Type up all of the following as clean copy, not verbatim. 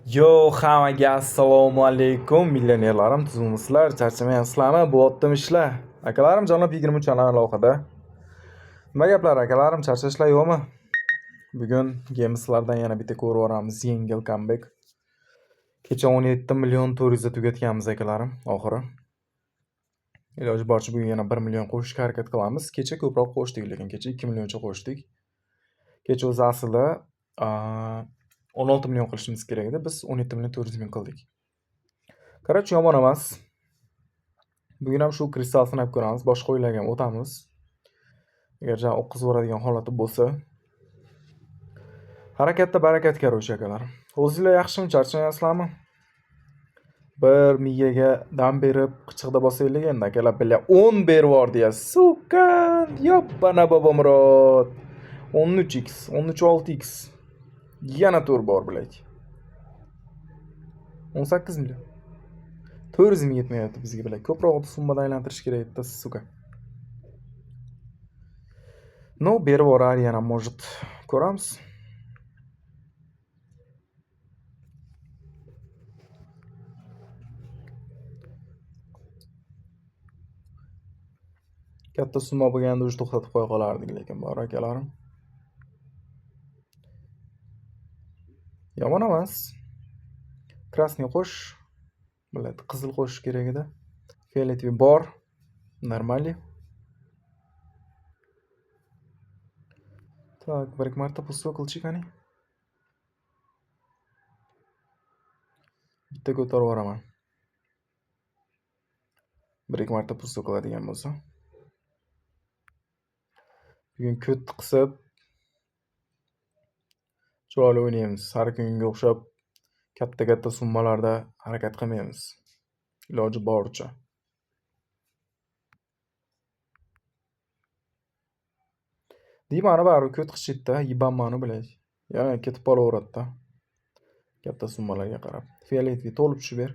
Yo, hammaga assalomu alaykum millionerlarim, tuzumsizlar, charchamaysizlarmi? Bo'lyaptimi ishlar? Akalarim jonlab 23 ana aloqada. Nima gaplar akalarim, charchashlar yo'qmi? Bugun gameslardan yana bitta ko'rib boramiz, yengil comeback. Kecha 17 million 400 ta tugatganmiz akalarim, oxiri. Iloji boricha bugun yana 1 million qo'shishga harakat qilamiz. Kecha ko'proq qo'shdik, lekin kecha 2 millioncha qo'shdik. Kecha o'zi aslida 16 million qilishimiz kerak edi. Biz 17 million 400 ming qildik. Короче, yomon emas. Bugun ham shu kristal sinab ko'ramiz. Boshqa o'yinlarga ham o'tamiz. Agar jana o'qqiz boradigan holati bo'lsa. Harakatda barakat, короче, akalar. O'zingizlar yaxshimi, charchamaysizlarmi? Bir miyaga dam berib, qichiqda bosaylik endi akalar. Biля 10 berib yubordi ya. Suka! Yoppana bobomurod. 13x, 13 6x. Yana 4 bor bilayki. 18 million. 400 ming yetmayapti bizga bilan. Ko'proq summada aylantirish kerak edi, suka. No, berib yuborar yana, может. Ko'ramiz. Katta summa bo'lganda o'zi to'xtatib qo'ya qolardik, lekin bor akalarim. Yomon emas. Krasniy qo'sh. Biladi, qizil qo'shish kerak edi. Fioletoviy bor. Normali. Так, bir marta pusto qilchik qani. Bitta ko'tarib yuboraman. Bir marta pusto qiladigan bo'lsa. Bugun ko't qisib chiroyli o'ynaymiz. Har kunga o'xshab katta summalarda harakat qilmaymiz. Iloji boricha. Deymani baribir ko't qishitda, yibanmani bilaylik. Yana ketib qolaveradi-da. Katta summalarga qarab. Fioletoviy to'lib tushib ber.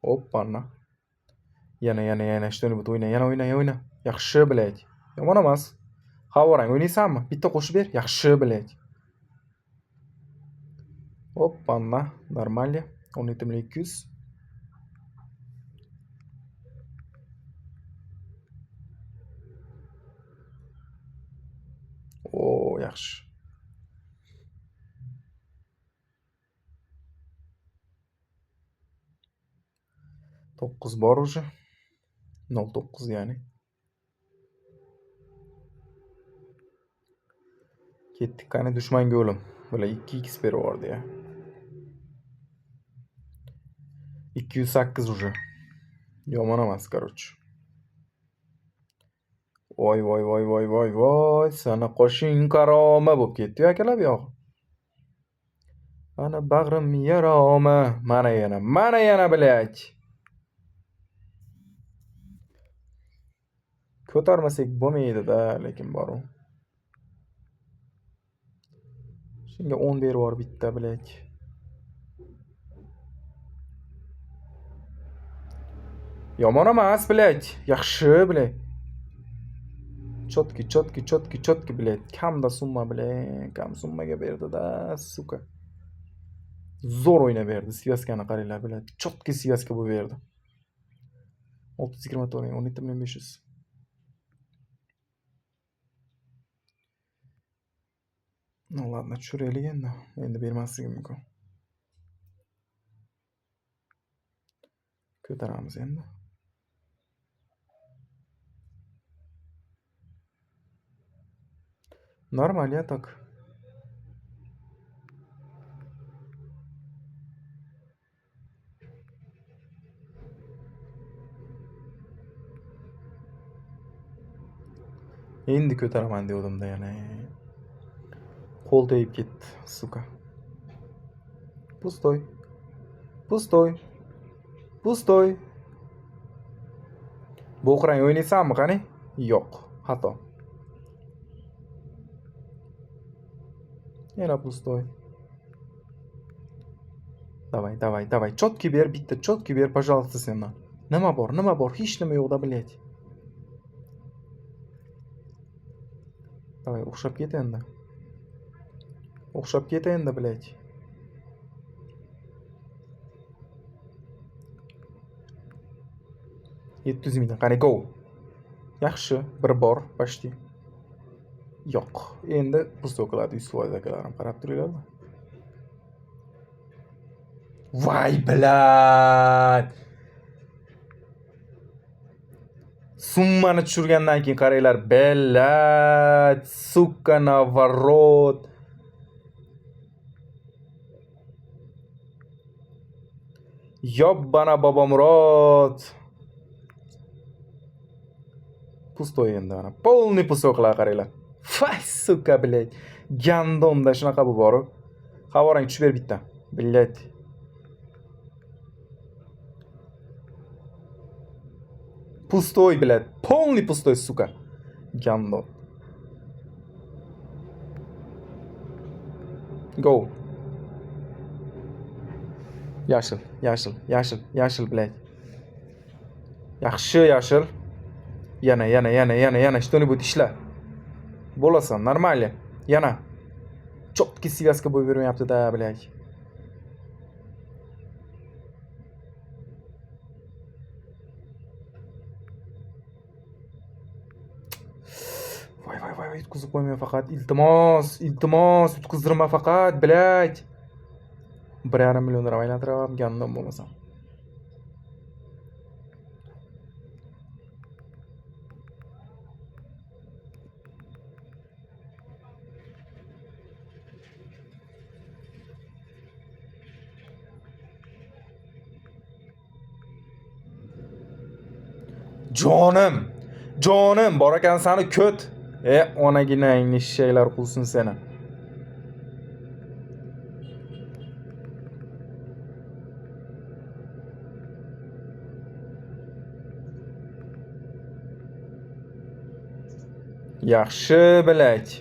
Hoppana. Yana что-нибудь o'yna, yana o'yna. Yaxshi bilaylik. Yomon emas. Havorang o'ynaysanmi? Bitta qo'shib ber. Yaxshi bilaylik. Hoppana. Normali. 17.200. O, yaxshi. To'qqiz bor уже. 0.9 ya'ni. Ketdik qani dushmanga o'lim. Bular 2x berib yubordi ya. 208 уже. Yomon emas, короче. Voy. Sana qo'shing qaroma bo'lib ketdi akalar bu yoq. Ana bag'rim yaroma. Mana yana bilak. Ko'tarmasak bo'lmaydi-da, lekin bor u. Shunga 10 berib yubor bitta bilak. Yomon emas bilak. Yaxshi bilak. Chotki bilak. Kamda summa bilak. Kam summaga berdi-da, suka. Zo'r o'ynab berdi. Siyvaskani qaranglar bilak. Chotki siyvaska bu berdi. 620 to'ring, 17.500. No, ладно, tushiraylik endi. Endi bermasligi mumkin. Ko'taramiz endi. Normal ya tak. Endi ko'taraman devdim-da yana. Qo'l tegib ketdi, suka. Pustoy. Bo'qrang o'ynaysanmi qani? Yo'q, xato. Yana pustoy. Давай. Чётки бер, bitta чётки бер, пожалуйста, sendan. Nima bor? Nima bor? Hech nima yo'q-da, блядь. Давай, o'xshab ket endi. O'xshab ket endi, блядь. Yetti yuz mingdan qani go. Yaxshi, bir bor, почти. Yo'q. Endi pusto qiladi 100% akalarim, qarab turinglar. Voy, блядь. Summani tushirgandan keyin qaranglar, блядь, suka navorot. Yobbana bobomurod. Pusto endi ana. Полный pusto qila qaranglar. Fay suka, блядь. Gandonda shunaqa bu bor. Havorang tushib ber bitta. Блядь. Пустой, блядь. Полный пустой, сука. Гандон. Go. Yashil, yashil, yashil, yashil, блядь. Yaxshi, yashil. Yana. Что-нибудь ishla. Bo'lasan, нормально. Yana. Cho'tki sigaska bo'y bermayapti-da, блядь. Voy, yutkazib qo'yma faqat. Iltimos, yutkazdirma faqat, блядь. 1,5 million dirham aylantirib gandan bo'lmasam. Jonim, bor ekan seni ko't. Onaginangni shaylar qilsin seni. Yaxshi, блядь.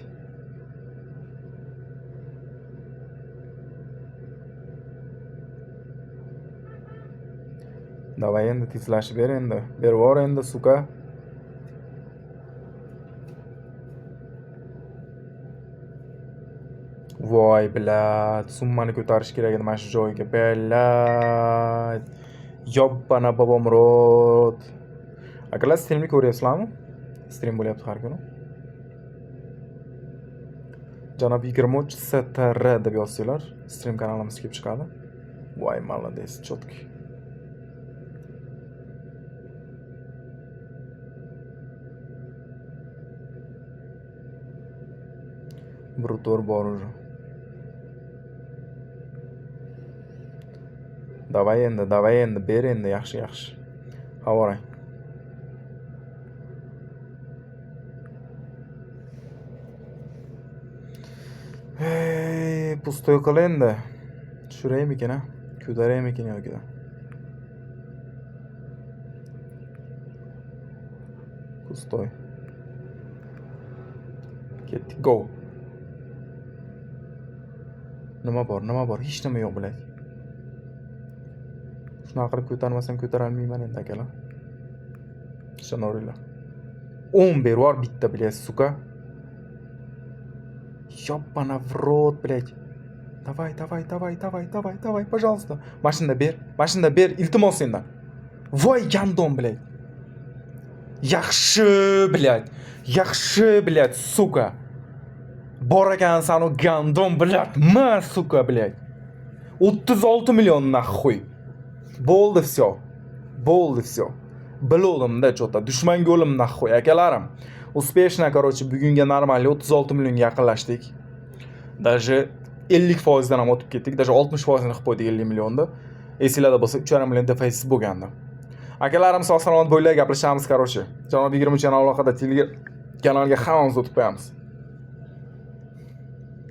Davay endi tezlashib ber endi. Berib yubor endi, suka. Voy, блядь, summani ko'tarish kerak edi mana shu joyga, блядь. Yobbana bobomurod. Akalar, streamni ko'ryapsizlarmi? Stream bo'lyapti har kuni. Janob 23 STR deb yozsanglar, stream kanalimiz kelib chiqadi. Voy, молодец, чётки. Brutor bor уже. Davay endi, ber endi, yaxshi. Havorang. Hey, pustoy qil endi. Tushiraymikin, ha? Ko'taraymikin yoki? Pustoy. Ketdik, go. Nima bor? Hech nima yo'q, блядь. Shunaqa qilib ko'tarmasam ko'tarolmayman endi akalar. Ishonaveringlar. 10 berib yubor bitta, блядь, suka. Ёбана в рот, блядь. Давай, пожалуйста. Машинда бер, iltimos sendan. Voy, gandon, блядь. Yaxshi, блядь, suka. Bor ekan sanu gandon, блядь. Ma, suka, блядь. 36 million nahxuy. Bo'ldi, всё. Bildim-da, cho'ta. Dushmanga o'lim nahxuy, akalarim. Успешно, короче, bugunga normalniy 36 millionga yaqinlashdik. Даже 50% dan ham o'tib ketdik. Даже 60% ni qilib qo'ydik 50 millionni. Esinglarda bo'lsa 3,5 million defaysiz bo'lgandi. Akalarim, sog' salomat bo'linglar, gaplashamiz, короче. Janob 23 kanal orqada Telegram kanaliga hammamiz o'tib qo'yamiz.